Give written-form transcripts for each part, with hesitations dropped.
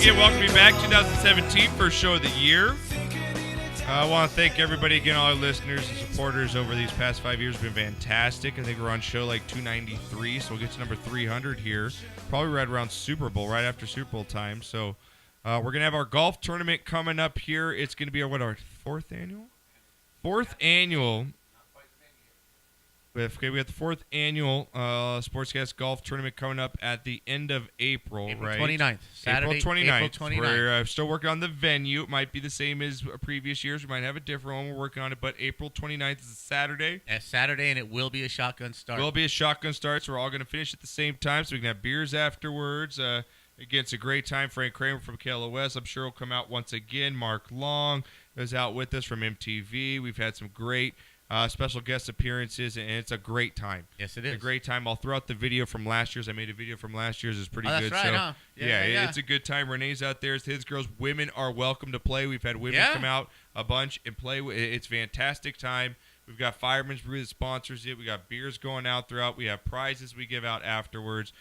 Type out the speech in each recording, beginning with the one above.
again. Welcome you back. 2017, first show of the year. I want to thank everybody again, all our listeners and supporters over these past 5 years. Have been fantastic. I think we're on show like 293, so we'll get to number 300 here. Probably right around Super Bowl, right after Super Bowl time. So we're going to have our golf tournament coming up here. It's going to be our fourth annual? Fourth annual. Okay, we got the fourth annual Sportscast golf tournament coming up at the end of April, right? 29th. Saturday, April 29th. April 29th. We're still working on the venue. It might be the same as previous years. We might have a different one. We're working on it, but April 29th is a Saturday. It's Saturday, and it will be a shotgun start. It will be a shotgun start, so we're all going to finish at the same time, so we can have beers afterwards. Again, it's a great time. Frank Kramer from KLOS, I'm sure, will come out once again. Mark Long is out with us from MTV. We've had some great special guest appearances, and it's a great time. Yes, it is. It's a great time. I'll throw out the video from last year's. I made a video from last year's. It's pretty that's good. Right, so, huh? Yeah, it's a good time. Renee's out there. It's his girls. Women are welcome to play. We've had women come out a bunch and play. It's a fantastic time. We've got Fireman's Brew that sponsors it. We got beers going out throughout. We have prizes we give out afterwards,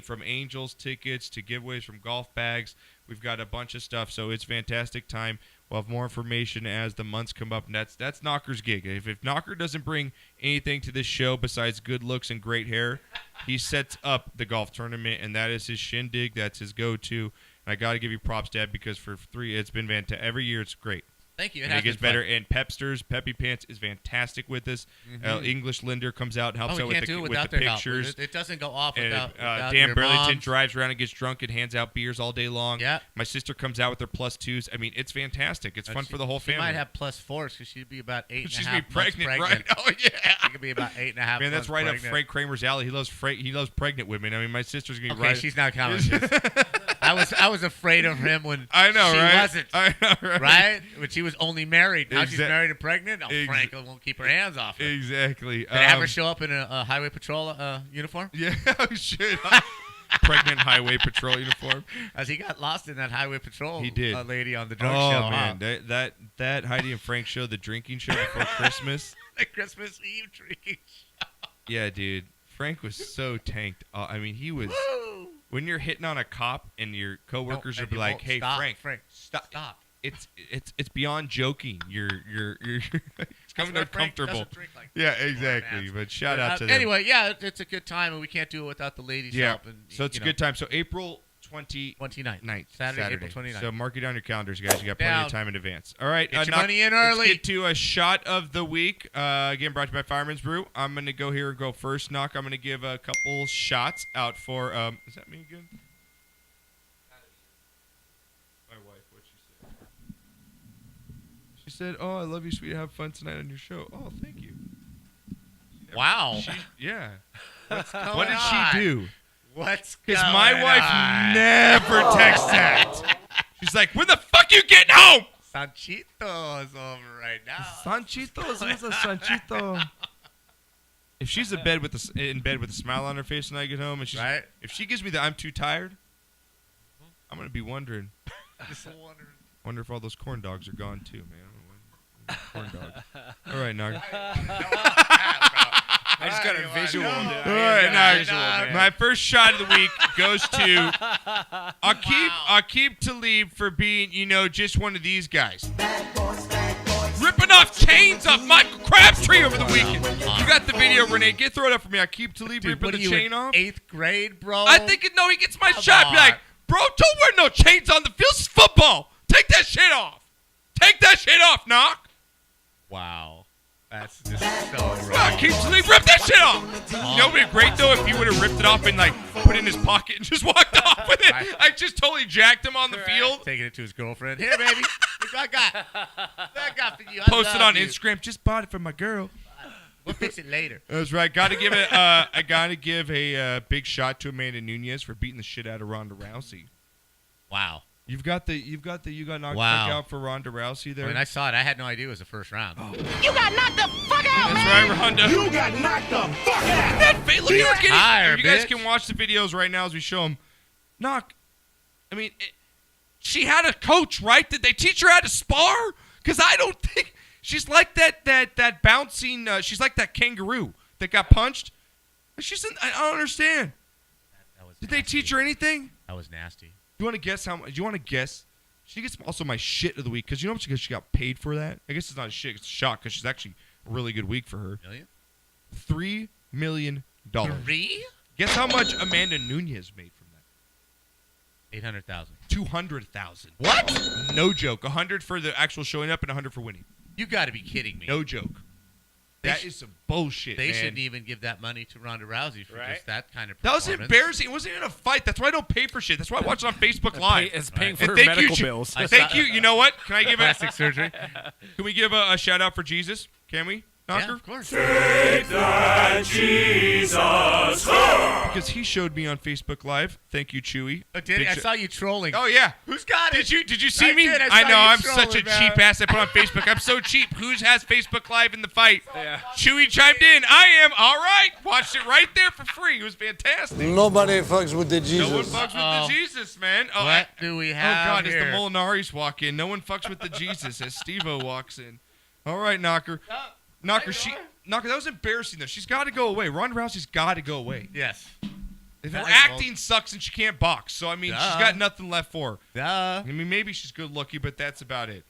from Angels tickets to giveaways from golf bags. We've got a bunch of stuff, so it's a fantastic time. We'll have more information as the months come up, and that's Knocker's gig. If Knocker doesn't bring anything to this show besides good looks and great hair, he sets up the golf tournament, and that is his shindig. That's his go-to. And I got to give you props, Dad, because for it's been fantastic. Every year it's great. Thank you. And it gets better. And Pepsters, Peppy Pants is fantastic with us. English Linder comes out and helps out with the pictures. It doesn't go off without Dan your Burlington moms. drives around and gets drunk and hands out beers all day long. Yeah. My sister comes out with her +2s. I mean, it's fantastic. It's fun for the whole family. She might have +4s because she'd be about 8 and a half She'd be pregnant, right? Oh, yeah. She could be about 8 and a half. Man, that's right pregnant. up Frank Kramer's alley. He loves pregnant women. I mean, my sister's going to be right. Okay, she's not coming. I was afraid of him when I know, she right? wasn't. I know, right? Right? When she was only married. Now she's married and pregnant. Oh, Frank won't keep her hands off her. Exactly. Did I have her show up in a highway patrol uniform? Yeah, I should. Pregnant highway patrol uniform. As he got lost in that highway patrol he did. Lady on the drunk show. Oh, man. That Heidi and Frank show, the drinking show before Christmas. The Christmas Eve drinking show. Yeah, dude. Frank was so tanked. I mean, he was... Woo! When you're hitting on a cop and your coworkers will be like, "Hey, Frank, stop! It's beyond joking. You're it's coming uncomfortable." Like yeah, exactly. But shout out to them. Anyway, yeah, it's a good time, and we can't do it without the ladies' help. And, so it's a good time. So April 29th. Saturday, April 29th. So mark it down your calendars, guys. You got plenty of time in advance. All right. Get your money in early. Let's get to a shot of the week. Again, brought to you by Fireman's Brew. I'm going to go here and go first. Knock. I'm going to give a couple shots out for, is that me again? My wife, what'd she say? She said, "Oh, I love you, sweetie. Have fun tonight on your show." Oh, thank you. Wow. Yeah. What did she do? What's Because my wife never texts that. She's like, "When the fuck you getting home?" Sanchito is over right now. Sanchito, who's a Sanchito? If she's in bed with a smile on her face when I get home, and she's if she gives me the "I'm too tired," I'm gonna be wondering. Wonder if all those corn dogs are gone too, man. Corn dogs. All right, Nog. I just got a visual. All right, my first shot of the week goes to Aqib Talib for being, just one of these guys. Ripping off chains off Michael Crabtree over the weekend. You got the video, Renee. Throw it up for me. Aqib Talib ripping the chain off. 8th grade, bro? I think he gets my shot. Be like, "Bro, don't wear no chains on the field. It's football. Take that shit off. Take that shit off, Knock." Wow. That's just so wrong. Keep Talib, rip that shit off. It would be great, though, if he would have ripped it off and, put it in his pocket and just walked off with it. I just totally jacked him on the field. Taking it to his girlfriend. Here, baby. Look what I got for you. Posted on Instagram. Just bought it for my girl. We'll fix it later. That's right. I gotta give a big shot to Amanda Nunes for beating the shit out of Ronda Rousey. Wow. You got knocked out for Ronda Rousey there. When I saw it, I had no idea it was the first round. Oh. You got knocked the fuck out, That's man. right, Ronda. You got knocked the fuck out. That face, look at her getting. Higher, you guys bitch. can watch the videos right now as we show them. Knock. I mean, she had a coach, right? Did they teach her how to spar? Because I don't think she's like that bouncing. She's like that kangaroo that got punched. I don't understand. Did they teach her anything? That was nasty. you want to guess how much? Do you want to guess? She gets also my shit of the week because you know how much she got paid for that? I guess it's not a shit. It's a shock because she's actually a really good week for her. Million? $3 million. 3? Guess how much Amanda Nunez made from that? 800,000. 200,000. What? No joke. 100 for the actual showing up and 100 for winning. You got to be kidding me. No joke. That is some bullshit, They man. shouldn't even give that money to Ronda Rousey for just that kind of That performance. was embarrassing. It wasn't even a fight. That's why I don't pay for shit. That's why I watch it on Facebook Live. It's paying And for thank medical you, bills. Thank you. You know what? Can I give Plastic surgery? Can we give a shout out for Jesus? Can we? Knocker? Yeah, of course. Take that, Jesus. Because he showed me on Facebook Live. Thank you, Chewy. Oh, did he? I saw you trolling. Oh yeah. Who's got it? Did you see I me? did. I I saw know. you I'm trolling, such a man. cheap ass. I put on Facebook. I'm so cheap. Who has Facebook Live in the fight? Yeah. Chewy chimed in. I am. All right. Watched it right there for free. It was fantastic. Nobody fucks with the Jesus. No one fucks with the Jesus, man. Oh, What do we have Oh God! here? As the Molinaris walk in, no one fucks with the Jesus. As Steve-O walks in. All right, Knocker. Knocker, Knocker, that was embarrassing though. She's got to go away. Ronda Rousey's got to go away. Yes. Her Well- acting sucks and she can't box. So I mean, she's got nothing left for her. Duh. I mean, maybe she's good looking, but that's about it.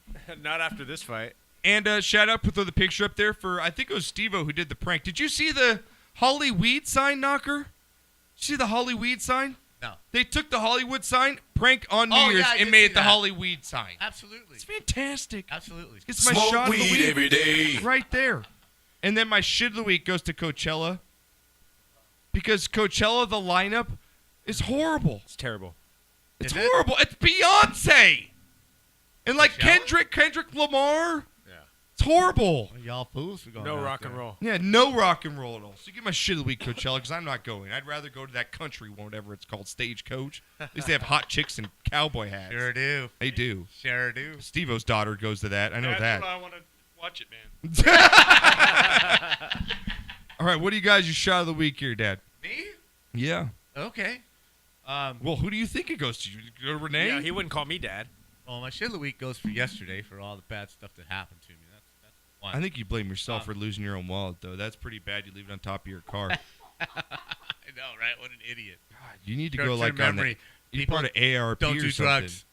Not after this fight. And shout out, throw the picture up there for I think it was Steve-O who did the prank. Did you see the Hollyweed sign, Knocker? Did you see the Hollyweed sign? No. They took the Hollywood sign, prank on New Oh, Year's, yeah, I and did made see it the that. Hollyweed sign. Absolutely. It's fantastic. Absolutely. It's my Smoke shot of the weed week every day. right there. And then my shit of the week goes to Coachella because Coachella, the lineup, is horrible. It's terrible. It's Is it? horrible. It's Beyonce. And like Coachella? Kendrick Lamar. Yeah. It's horrible. Well, y'all fools for going No out rock there. and roll. Yeah, no rock and roll at all. So give my shit of the week, Coachella, because I'm not going. I'd rather go to that country one, whatever it's called, Stagecoach. At least they have hot chicks and cowboy hats. Sure do. They do. Sure do. Steve-O's daughter goes to that. I know That's that. what I want to watch it, man. All right, what do you guys your shot of the week here, Dad? Me? Yeah. Okay. Well, who do you think it goes to? You go to Renee? Yeah, he wouldn't call me dad. Well, my shit of the week goes for yesterday for all the bad stuff that happened to me. That's one. I think you blame yourself for losing your own wallet, though. That's pretty bad. You leave it on top of your car. I know, right? What an idiot. God, you need to Short-term go like on memory. the. You People part of ARP Don't or do something. drugs.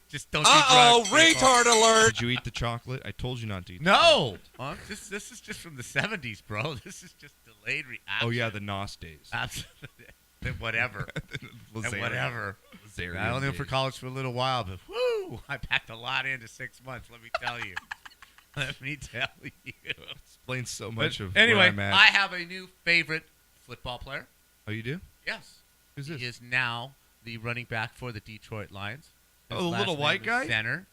Just don't do drugs. retard alert. Did you eat the chocolate? I told you not to eat. No. Well, this is just from the 70s, bro. This is just delayed reaction. Oh yeah, the NOS days. Absolutely. And whatever. and Lazarian. whatever. Lazarian I only went for days. college for a little while, but whoo! I packed a lot into 6 months. Let me tell you. Let me tell you. Explains so much But of anyway, where I'm at. I have a new favorite football player. Oh, you do? Yes. Who's this? He is now the running back for the Detroit Lions. His Oh, the last little name white is guy? Center.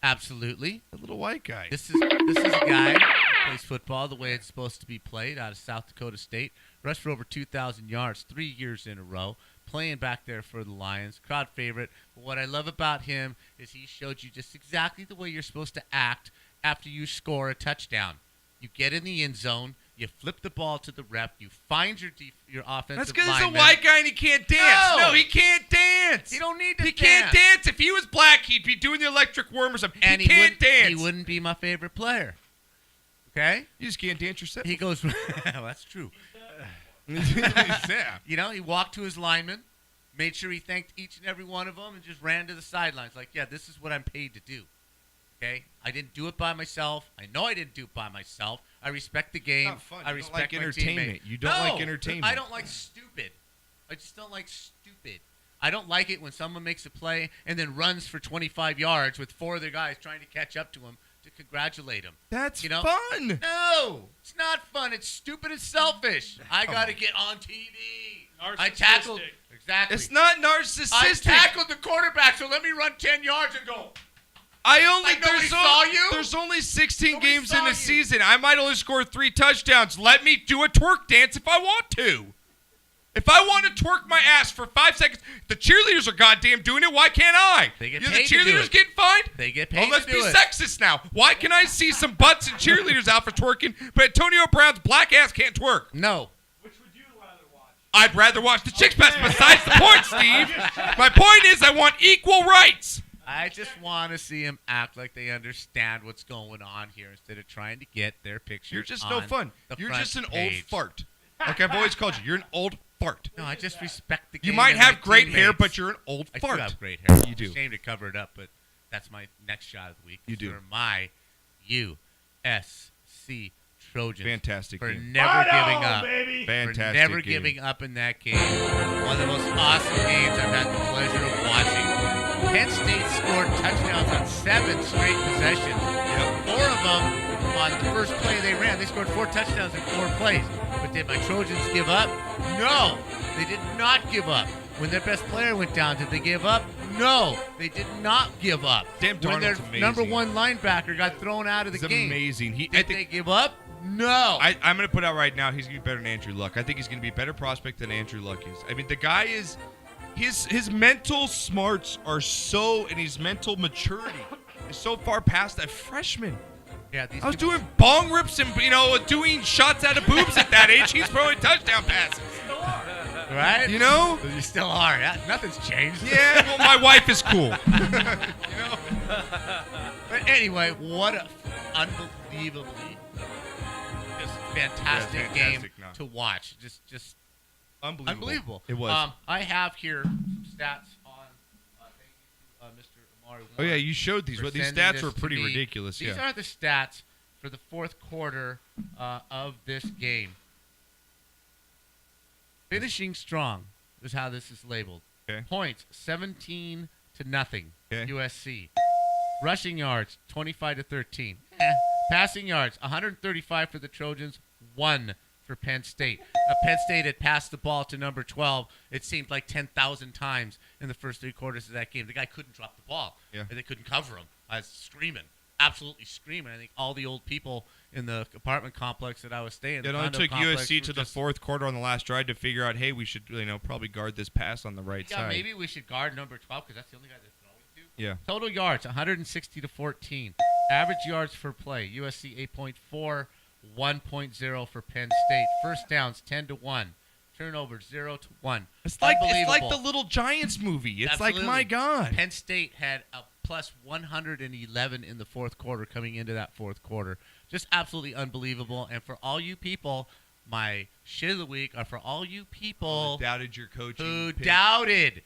Absolutely. The little white guy. This is a guy who plays football the way it's supposed to be played out of South Dakota State. Rushed for over 2,000 yards 3 years in a row. Playing back there for the Lions. Crowd favorite. But what I love about him is he showed you just exactly the way you're supposed to act after you score a touchdown. You get in the end zone. You flip the ball to the rep. You find your offensive That's because he's a lineman. white guy and he can't dance. No! No, he can't dance. He don't need to He can't dance. If he was black, he'd be doing the electric worm or something. And he can't wouldn't, dance. He wouldn't be my favorite player. Okay? You just can't dance yourself. He goes, well, that's true. Yeah. You know, he walked to his lineman, made sure he thanked each and every one of them, and just ran to the sidelines like, yeah, this is what I'm paid to do. Okay? I didn't do it by myself. I know I didn't do it by myself. I respect the game. Not fun. I You don't respect like my entertainment. teammate. You don't like entertainment. I don't like stupid. I just don't like stupid. I don't like it when someone makes a play and then runs for 25 yards with 4 other guys trying to catch up to him to congratulate him. That's You know? fun. No, it's not fun. It's stupid and selfish. I got to get on TV. I tackled. Narcissistic. Exactly. It's not I narcissistic. tackled the quarterback, so let me run 10 yards and go. I only Like nobody saw you? There's only 16 Nobody games saw in a you. season. I might only score 3 touchdowns. Let me do a twerk dance if I want to. If I want to twerk my ass for 5 seconds, the cheerleaders are goddamn doing it. Why can't I? They get the paid to do cheerleaders it. getting fined? They get paid Oh, let's to be do it. sexist now. Why can I see some butts and cheerleaders out for twerking, but Antonio Brown's black ass can't twerk? No. Which would you rather watch? I'd rather watch the chicks pass. Besides the point, Steve. My point is I want equal rights. I just want to see them act like they understand what's going on here instead of trying to get their picture. You're just no fun. The You're front just an old page. fart. Like I've always called you. You're an old fart. No, I just respect the game. You might and have my great hair, teammates. but you're an old I fart. do have great hair. You do. I'm ashamed to cover it up, but that's my next shot of the week. You do. For my USC Trojans. Fantastic For game. never giving up. baby. Fantastic For never game. giving up in that game. One of the most awesome games I've had the pleasure of watching. Penn State scored touchdowns on 7 straight possessions. Yep. 4 of them on the first play they ran. They scored 4 touchdowns in 4 plays. But did my Trojans give up? No, they did not give up. When their best player went down, did they give up? No, they did not give up. Sam when their Darnold's amazing. number 1 linebacker got thrown out of the He's game, amazing. did they give up? No. I'm going to put out right now, he's going to be better than Andrew Luck. I think he's going to be a better prospect than Andrew Luck is. I mean, the guy is, his mental smarts are so, and his mental maturity is so far past a freshman. Yeah, these I was people- doing bong rips and, doing shots out of boobs at that age. He's throwing touchdown passes. right? You know? You still are. Yeah, nothing's changed. Yeah, well, my wife is cool. But anyway, what a unbelievably just fantastic, Yeah, fantastic game night. to watch. Just Unbelievable. unbelievable. It was. I have here some stats on thank you to Mr. Amari Oh, yeah, Warren you showed these. for But these sending stats this were to pretty me. ridiculous. These Yeah. are the stats for the fourth quarter of this game. Finishing strong is how this is labeled. Okay. Points 17-0 Okay. USC. Rushing yards 25-13. Passing yards 135 for the Trojans, 1 for Penn State. Penn State had passed the ball to number 12. It seemed like 10,000 times in the first 3 quarters of that game. The guy couldn't drop the ball. Yeah. And they couldn't cover him. I was screaming, absolutely screaming. I think all the old people in the apartment complex that I was staying. It only took USC to the fourth quarter on the last drive to figure out, hey, we should, probably guard this pass on the right Yeah, side. maybe we should guard number 12 because that's the only guy they're throwing to. Yeah. Total yards 160-14. Average yards per play USC 8.4, 1.0 for Penn State. First downs 10-1. Turnovers 0-1. It's like the Unbelievable. Little Giants movie. It's like, Absolutely. my God. Penn State had a plus 111 in the fourth quarter coming into that fourth quarter. Just absolutely unbelievable. And for all you people, my shit of the week are for all you people Doubted your coaching. who pick. doubted.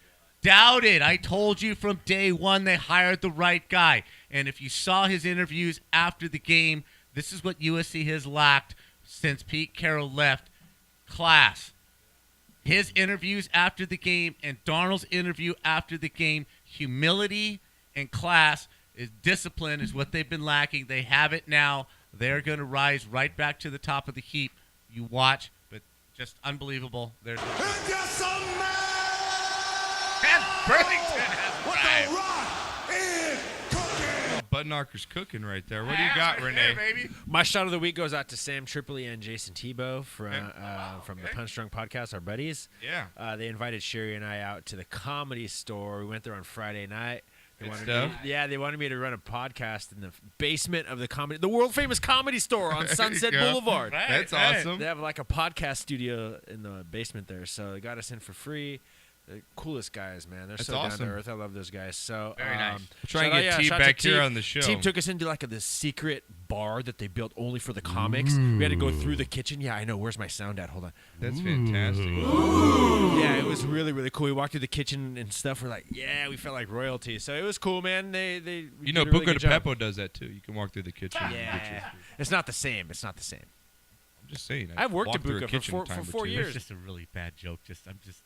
I told you from day one they hired the right guy. And if you saw his interviews after the game, this is what USC has lacked since Pete Carroll left. Class. His interviews after the game and Darnold's interview after the game, humility and class, is discipline is what they've been lacking. They have it now. They're going to rise right back to the top of the heap. You watch, but just unbelievable. There's and Burlington has arrived. Butt knocker's cooking right there. What do you got, Right Renee? there, baby. My shot of the week goes out to Sam Tripoli and Jason Tebow from the Punch Drunk Podcast, our buddies. Yeah. They invited Sherry and I out to the Comedy Store. We went there on Friday night. They Good wanted stuff. they wanted me to run a podcast in the basement of the world famous Comedy Store on Sunset go. Boulevard. Right, That's right. awesome. They have like a podcast studio in the basement there, so they got us in for free. The coolest guys, man. They're That's so down awesome. to earth. I love those guys. So Very nice. Try and get Team shout out back to here Team. on the show. Team took us into like this secret bar that they built only for the comics. We had to go through the kitchen. Yeah, I know. Where's my sound at? Hold on. That's fantastic. Yeah, it was really, really cool. We walked through the kitchen and stuff. We're like, yeah, we felt like royalty. So it was cool, man. They You know, did a really Buca good de job. Beppo does that too. You can walk through the kitchen. and get your Yeah, food. it's not the same. It's not the same. I'm just saying. I've worked walked at through a Buca kitchen for a time or 4 two. years. It's just a really bad joke.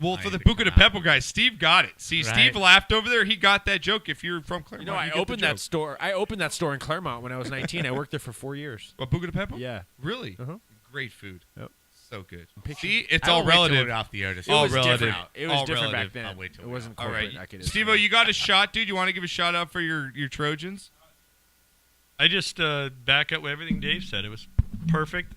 Well, for dying the to Buca de come out. Beppo guys, Steve got it. See, Right. Steve laughed over there. He got that joke. If you're from Claremont, You know, I get the opened joke. that store. I opened that store in Claremont when I was 19. I worked there for 4 years. What, Buca de Beppo? Yeah. Really? Uh-huh. Great food. Yep. So good. Picture- See, it's I all will wait till relative. we're off the air to It see. All was relative. different. It was All different relative. back then. I'll wait till it we're wasn't All corporate. right, I could Steve-O, you got a shot, dude? You want to give a shout out for your Trojans? I just back up what everything Dave said. It was perfect.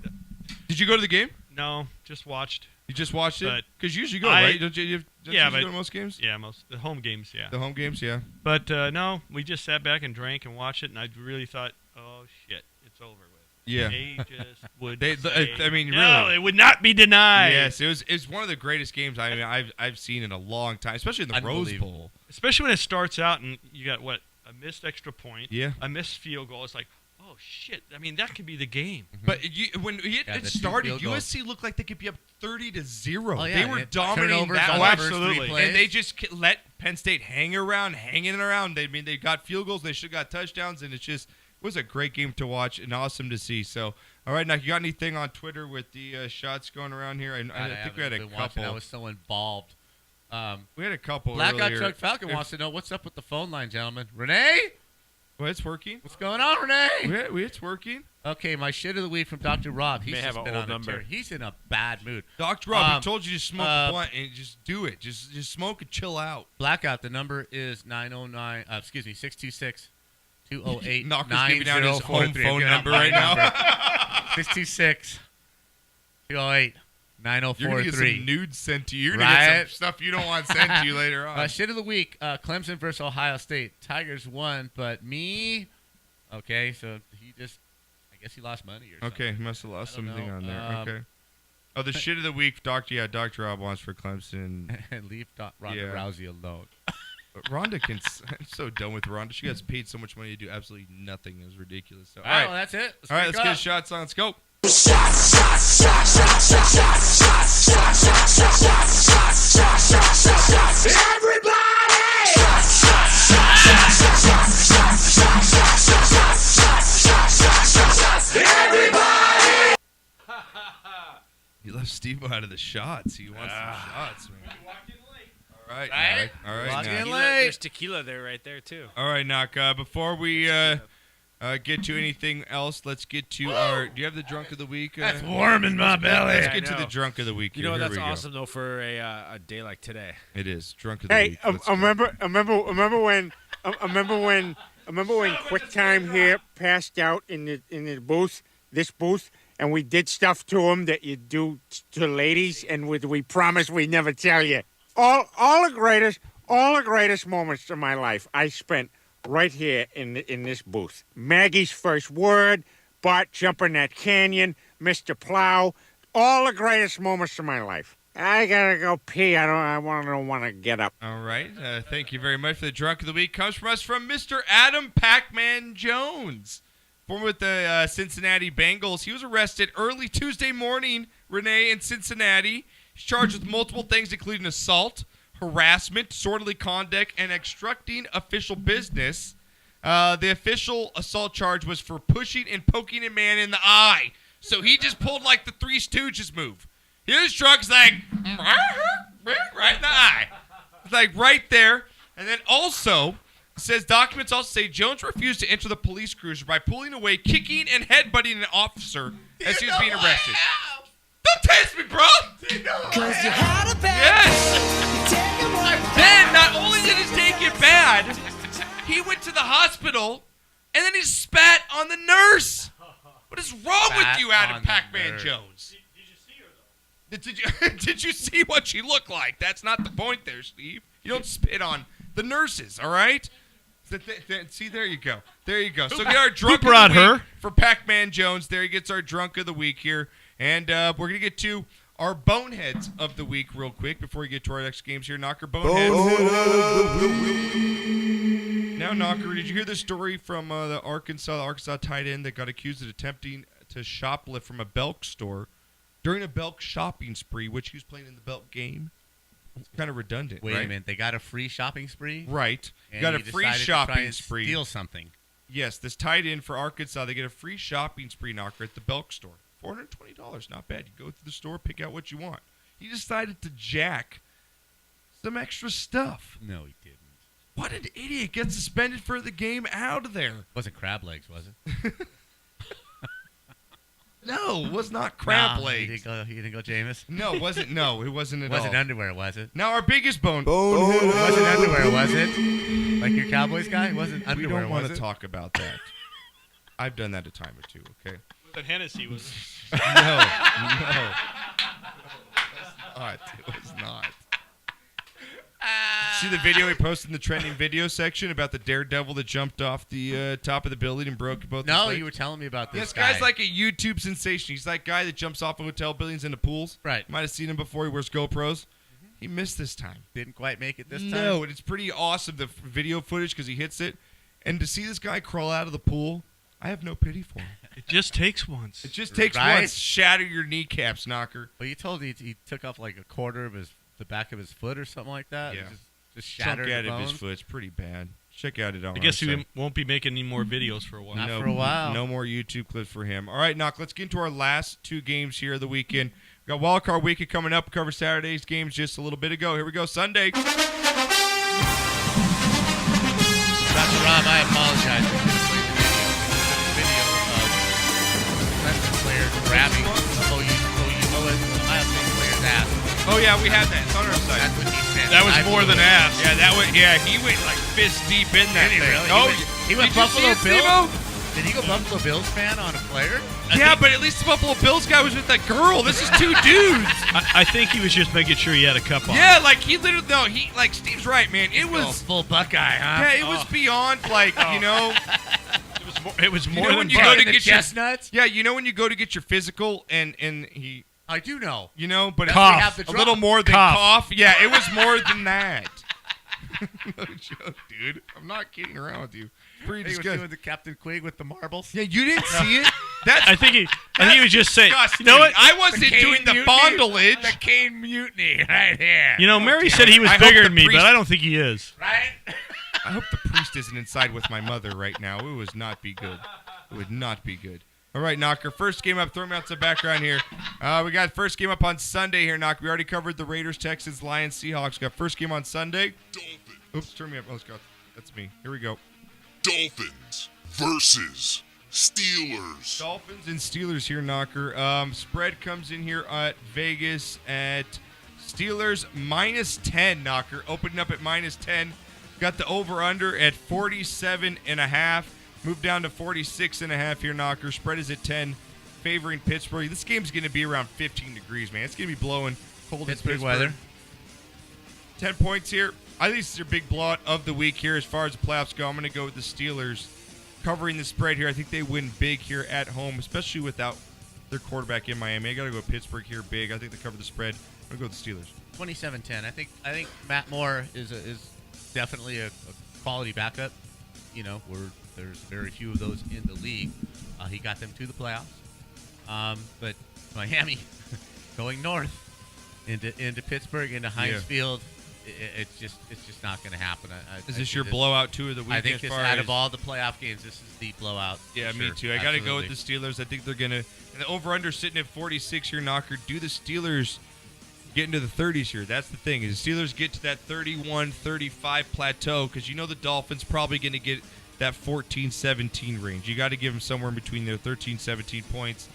Did you go to the game? No, just watched. You just watched it? But Because you usually go, I- right? Don't you Yeah, usually but- go to most games? Yeah, most the home games. Yeah, The home games, yeah. but no, we just sat back and drank and watched it, and I really thought, oh shit, it's over with. Yeah. They just would. They- say, I mean, no, really. it would not be denied. Yes, it's one of the greatest games I've seen in a long time, especially in the Rose Unbelievable. Bowl. Especially when it starts out and you got what, a missed extra point, Yeah. a missed field goal. It's like, oh oh shit! I mean, that could be the game. But when it the two started, field goals. USC looked like they could be up 30-0. Oh, yeah, They and were it- dominating turnovers that on one. the first three Absolutely. plays. And they just let Penn State hanging around. They got field goals. They should have got touchdowns, and it was a great game to watch and awesome to see. So, all right, now you got anything on Twitter with the shots going around here? I think we had a couple. I was so involved. We had a couple Blackout earlier. Truck Falcon wants to know what's up with the phone line, gentlemen. Renee, Well, it's working. what's going on, Renee? It's working. Okay, my shit of the week from Dr. Rob. He's May just have been an on old a number. tear. He's in a bad mood. Dr. Rob, he told you to smoke a uh, blunt and just do it. Just smoke and chill out. Blackout. The number is 909. 626 208 Knocker's giving out his home 9043. phone I'm giving out number my right now. 626 208 You're going to get 9043. some nudes sent to you. You're going to get Right? some stuff you don't want sent to you later on. Shit of the week, Clemson versus Ohio State. Tigers won, but me. Okay, so I guess he lost money or something. Okay, he must have lost I don't something know. on there. Okay. Oh, the shit of the week, Dr. Rob wants for Clemson. And leave Ronda Yeah. Rousey alone. But Ronda I'm so done with Ronda. She gets paid so much money to do absolutely nothing. It was ridiculous. So, All right, well, that's it. all right, let's pick get up. shots on. Let's go. You left Steve out of the shots. He wants some shots, man. All right. Right? All right. Walk Knock. in Tequila, late. there's tequila there right there, too. All right, Knock. Before we get to anything else, let's get to our. Do you have the drunk of the week? That's warm in my belly. Let's I get to the know. drunk of the week. You know, Here that's we go. awesome, though, for a day like today. It is drunk of the Hey, week. I Let's go. remember when QuickTime here passed out in the booth, this booth, and we did stuff to him that you do to ladies, and we promised we'd never tell you. All the greatest moments of my life I spent right here in this booth. Maggie's first word, Bart jumping that canyon, Mr. Plow, all the greatest moments of my life. I gotta go pee. I don't want to get up. All right. Thank you very much for the drunk of the week. Comes from us from Mr. Adam Pacman Jones, former with the Cincinnati Bengals. He was arrested early Tuesday morning, Renee, in Cincinnati. He's charged with multiple things, including assault, harassment, disorderly conduct, and obstructing official business. The official assault charge was for pushing and poking a man in the eye. So he just pulled like the Three Stooges move. His truck's like right in the eye. It's like right there. And then also, it says documents also say Jones refused to enter the police cruiser by pulling away, kicking, and headbutting an officer as he was being arrested. Don't test me, bro! Yes! Then, not only did his day get bad, he went to the hospital, and then he spat on the nurse. What is wrong with Spat you, Adam on the Pacman nurse. Jones? Did you see what she looked like? That's not the point there, Steve. You don't spit on the nurses, all right? See, there you go. There you go. So get our drunk brought of the week her? for Pac-Man Jones. There he gets our drunk of the week here. And we're going to get to our boneheads of the week real quick before we get to our next games here. Knocker boneheads. Now, Knocker, did you hear the story from the Arkansas tight end that got accused of attempting to shoplift from a Belk store during a Belk shopping spree, which he was playing in the Belk game? It's kind of redundant, Wait right? a minute. They got a free shopping spree? Right. You And got a he free decided to try shopping and spree. Steal something. Yes, this tight end for Arkansas, they get a free shopping spree, Knocker, at the Belk store. $420, not bad. You go to the store, pick out what you want. He decided to jack some extra stuff. No, he didn't. What an idiot. Gets suspended for the game out of there. Wasn't crab legs, was it? No, it was not crab Nah, legs. You didn't go Jameis? No, it wasn't. No, it wasn't at Wasn't all. underwear, was it? Now our biggest Wasn't underwear, was it? Like your Cowboys guy? Wasn't We underwear, don't want was to it? talk about that. I've done that a time or two, okay? That Hennessy was. No. It was not. See the video we posted in the trending video section about the daredevil that jumped off the top of the building and broke both his No, legs? you were telling me about This this guy's like a YouTube sensation. He's that guy that jumps off of hotel buildings into pools. Right. You might have seen him before. He wears GoPros. He missed this time. Didn't quite make it this time? No, and it's pretty awesome, the video footage, because he hits it. And to see this guy crawl out of the pool I have no pity for him. It just takes once. It just takes Right? once. Shatter your kneecaps, Knocker. Well, you told me he took off like a quarter of the back of his foot or something like that. Yeah. Just Chunk shattered out the of his bone. foot. It's pretty bad. Check out it on I guess our we site. won't be making any more videos for a while. Not for a while. No more YouTube clips for him. All right, Knock, let's get into our last two games here of the weekend. We got Wildcard Weekend coming up. Cover Saturday's games just a little bit ago. Here we go. Sunday. Dr. Rob, I apologize. We could have played the video of defensive players grabbing OU Ohio State player's ass. Oh, yeah, we had that. It's on our site. That's what he said. That was more than ass. Yeah, he went like fist deep in that Did he thing. really? Oh, He went did you Buffalo see it, Bills? Steve-O? Did he go Buffalo Bills fan on a player? Yeah, but at least the Buffalo Bills guy was with that girl. This is two dudes. I think he was just making sure he had a cup on. Yeah, like he literally, no, he, like Steve's right, man. It Oh, was, full Buckeye, huh? yeah, it was beyond, like, you know, It was more know than when you fun. go to the get your- chestnuts? yeah, you know when you go to get your physical and he, I do know. you know, but That's where we have the a drop. little more than Cough. cough. Yeah, it was more than that. No joke, dude. I'm not kidding around with you. Pretty He was disgusting. doing the Captain Quig with the marbles. Yeah, you didn't see it? That's I think he was just saying, disgusting. you know what? I wasn't The doing the Kane fondlage. The Kane Mutiny right here. You know, Mary said he was I hope bigger the than me, priest- but I don't think he is. Right? I hope the priest isn't inside with my mother right now. It would not be good. It would not be good. All right, Knocker. First game up. Throw me out some background here. We got first game up on Sunday here, Knocker. We already covered the Raiders, Texans, Lions, Seahawks. We got first game on Sunday. Oops, turn me up. Oh, Scott. That's me. Here we go. Dolphins versus Steelers. Dolphins and Steelers here, Knocker. Spread comes in here at Vegas at Steelers -10, Knocker. Opening up at -10. Got the over-under at 47.5. Moved down to 46.5 here, Knocker. Spread is at 10, favoring Pittsburgh. This game's going to be around 15 degrees, man. It's going to be blowing cold in Pittsburgh weather. 10 points here. I think this is your big blowout of the week here as far as the playoffs go. I'm going to go with the Steelers covering the spread here. I think they win big here at home, especially without their quarterback in Miami. I got to go Pittsburgh here big. I think they cover the spread. I'm going to go with the Steelers. 27-10. I think Matt Moore is definitely a quality backup. You know, there's very few of those in the league. He got them to the playoffs. But Miami going north into Pittsburgh, into Heinz Field, it's just not going to happen. Is this your blowout two of the weekend? I think this, out of all the playoff games, this is the blowout. Yeah, for me sure. too. I got to go with Absolutely. the Steelers. I think they're going to. And the over-under sitting at 46 here, Knocker. Do the Steelers get into the 30s here? That's the thing. Is the Steelers get to that 31-35 plateau? Because you know the Dolphins probably going to get that 14-17 range. You got to give them somewhere in between their 13-17 points.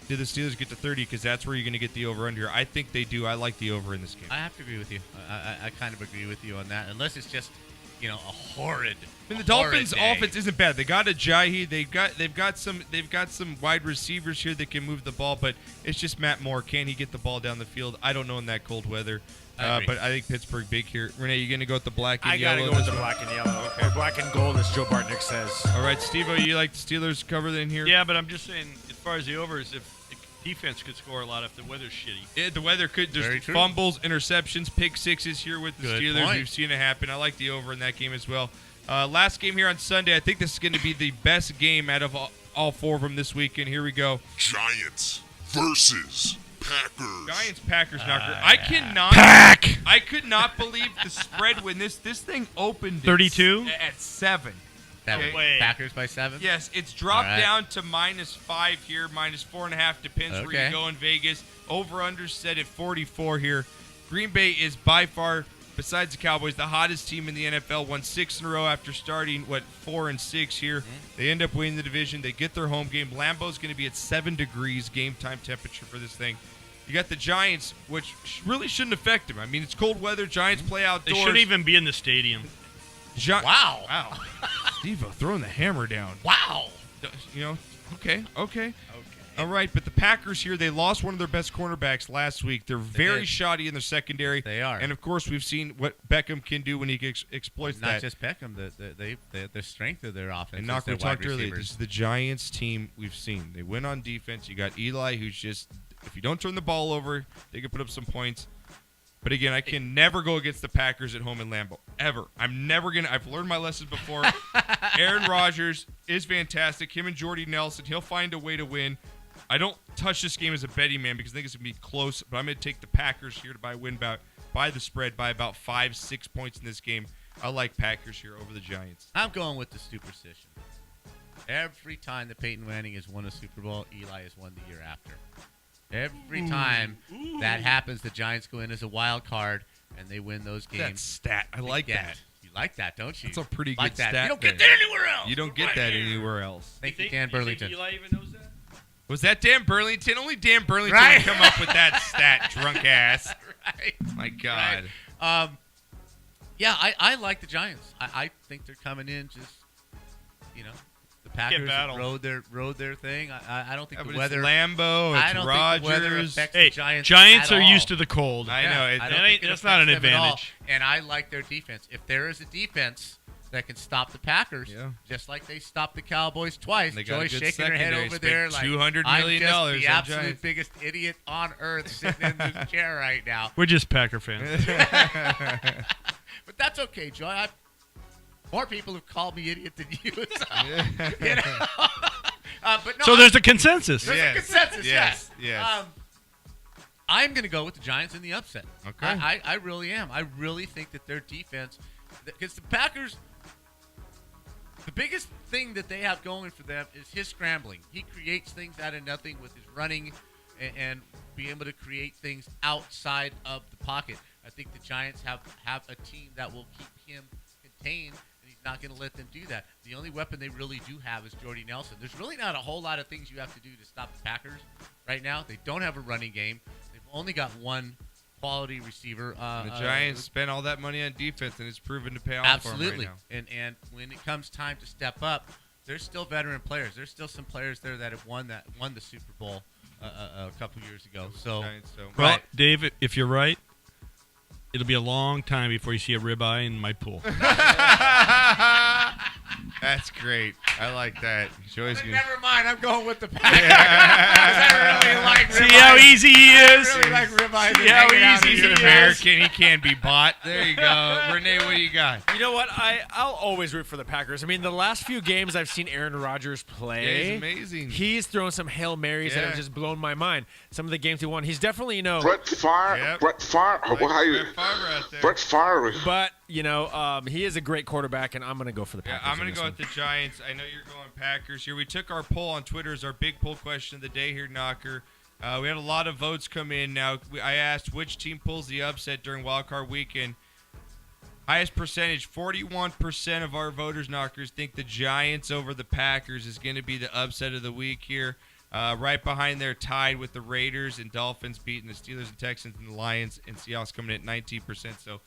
Do the Steelers get to 30? Because that's where you're going to get the over-under here. I think they do. I like the over in this game. I have to agree with you. I kind of agree with you on that. Unless it's just, you know, a horrid. I mean, the Dolphins' day. offense isn't bad. They got Ajayi. They've got some wide receivers here that can move the ball, but it's just Matt Moore. Can he get the ball down the field? I don't know in that cold weather. I agree. But I think Pittsburgh big here. Renee, you going to go with the black and I yellow? gotta go with the black and yellow. Or black and gold, as Joe Bartnick says. All right, Steve-O, you like the Steelers cover in here? Yeah, but I'm just saying, as far as the overs, if the defense could score a lot if the weather's shitty. Yeah, the weather could. Very There's true. fumbles, interceptions, pick sixes here with the Good Steelers. point. We've seen it happen. I like the over in that game as well. Last game here on Sunday. I think this is going to be the best game out of all four of them this weekend. Here we go. Giants versus Packers. Giants Packers knocker. I could not believe the spread when this thing opened 32? at 7. That way. Packers by 7. Yes, it's dropped All right. down to -5 here, -4.5 depends where you Okay. go in Vegas. Over under set at 44 here. Green Bay is by far, besides the Cowboys, the hottest team in the NFL. Won 6 in a row after starting 4-6 here. They end up winning the division. They get their home game. Lambeau's going to be at 7 degrees game time temperature for this thing. You got the Giants, which really shouldn't affect them. I mean, it's cold weather. Giants play They outdoors. shouldn't even be in the stadium. Wow. Steve-O throwing the hammer down. Wow. You know, okay. All right, but the Packers here, they lost one of their best cornerbacks last week. They're very did. shoddy in their secondary. They are. And, of course, we've seen what Beckham can do when he exploits Not that. just Beckham. The strength of their offense. And, Knock, is their we talked wide earlier, receivers. this is the Giants team we've seen. They win on defense. You got Eli, who's just, if you don't turn the ball over, they can put up some points. But again, I can never go against the Packers at home in Lambeau. Ever. I've learned my lessons before. Aaron Rodgers is fantastic. Him and Jordy Nelson, he'll find a way to win. I don't touch this game as a betting man because I think it's going to be close, but I'm going to take the Packers here to win by the spread by about 5-6 points in this game. I like Packers here over the Giants. I'm going with the superstition. Every time that Peyton Manning has won a Super Bowl, Eli has won the year after. Every time that happens, the Giants go in as a wild card and they win those games. That stat. I like that. You like that, don't you? That's a pretty like good that. stat. You don't get there. that anywhere else. You don't get that anywhere else. Thank you, Dan Burlington. You think Eli even knows that? Was that Dan Burlington? Only Dan Burlington Right. can come up with that stat, drunk ass. Right. My God. Right. Yeah, I like the Giants. I think they're coming in just, the Packers rode their thing. I don't think the weather. It's Lambeau. It's I don't think the weather Rodgers. affects Hey, the Giants. Giants at are all. used to the cold. I know. I don't think it That's not an affects them at all. advantage. And I like their defense. If there is a defense that can stop the Packers, just like they stopped the Cowboys twice, They got a Joy's good shaking her head secondary. over there Spent like $200 I'm million just on the absolute Giants. biggest idiot on earth sitting in this chair right now. We're just Packer fans. But that's okay, Joy. More people have called me idiot than you. So, but no, So there's a consensus. there's Yes, a consensus. yes, Yes. yes. I'm going to go with the Giants in the upset. Okay. I really am. I really think that their defense, because the Packers, the biggest thing that they have going for them is his scrambling. He creates things out of nothing with his running and being able to create things outside of the pocket. I think the Giants have a team that will keep him contained, and he's not going to let them do that. The only weapon they really do have is Jordy Nelson. There's really not a whole lot of things you have to do to stop the Packers right now. They don't have a running game. They've only got one quality receiver. The Giants spent all that money on defense, and it's proven to pay off absolutely. for them right now. And when it comes time to step up, there's still veteran players. There's still some players there that have won the Super Bowl a couple years ago. So, Giants, so. Well, right. Dave, if you're right, it'll be a long time before you see a ribeye in my pool. That's great. I like that. Joy's gonna... Never mind. I'm going with the Packers. I really like ribeyes. See how easy he is? I really like ribeyes. See how easy He's he an is? American. He can be bought. There you go. Renee, what do you got? You know what? I'll always root for the Packers. I mean, the last few games I've seen Aaron Rodgers play. Yeah, he's amazing. He's thrown some Hail Marys that have just blown my mind. Some of the games he won. He's definitely, Brett Favre. Yep. Brett Favre. Like How you? Brett Favre out there. Brett Favre. but, he is a great quarterback, and I'm going to go for the Yeah, Packers. I'm going to go with the Giants. I know you're going Packers here. We took our poll on Twitter as our big poll question of the day here, Knocker. We had a lot of votes come in. Now, I asked which team pulls the upset during Wildcard Weekend. Highest percentage, 41% of our voters, Knockers, think the Giants over the Packers is going to be the upset of the week here. Right behind there, tied with the Raiders and Dolphins beating the Steelers and Texans and the Lions, and Seahawks coming in at 19%. So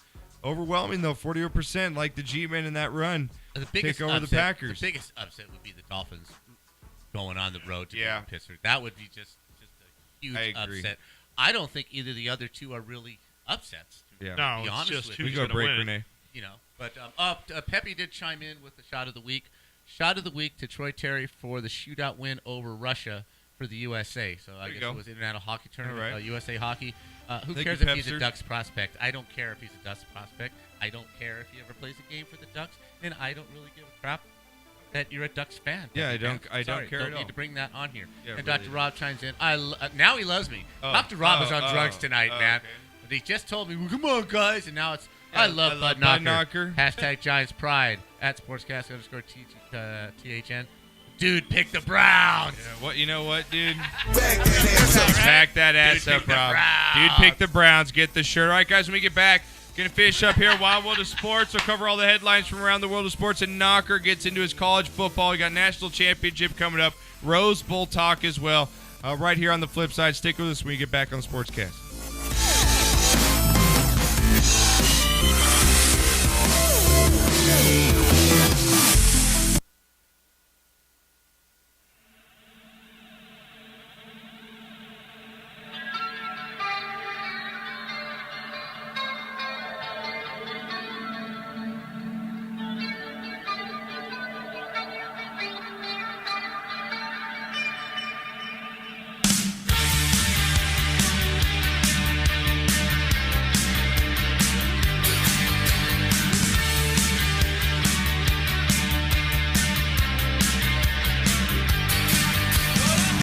overwhelming, though, 41% like the G-Men in that run. The biggest Take over upset, the Packers. The biggest upset would be the Dolphins going on the road to Yeah. Pittsburgh. That would be just a huge I agree. upset. I don't think either of the other two are really upsets. Yeah. No, be it's honest just with who's We go going to break, win. Renee. But Pepe did chime in with the shot of the week. Shot of the week to Troy Terry for the shootout win over Russia for the USA. So I you guess go. it was International Hockey Tournament, All right. USA Hockey. Who Thank cares you, if he's a Pepster. Ducks prospect? I don't care if he's a Ducks prospect. I don't care if he ever plays a game for the Ducks. And I don't really give a crap that you're a Ducks fan. Yeah, I don't Sorry, care don't at need all. to bring that on here. Yeah, and really Dr. don't. Rob chimes in. Now he loves me. Oh. Dr. Rob is on Oh, drugs oh, tonight, oh, man. okay. But he just told me, well, come on, guys. And now it's, Yeah, I love Bud Knocker. Knocker. Hashtag Giants Pride at Sportscast _THN. Dude, pick the Browns. Yeah, what? You know what, dude? Back that ass Dude, up, pick the Rob. Browns. Dude, pick the Browns. Get the shirt. All right, guys, when we get back, going to finish up here. Wild World of Sports. We'll cover all the headlines from around the world of sports. And Knocker gets into his college football. We got national championship coming up. Rose Bowl talk as well. Right here on the flip side. Stick with us when we get back on the Sportscast.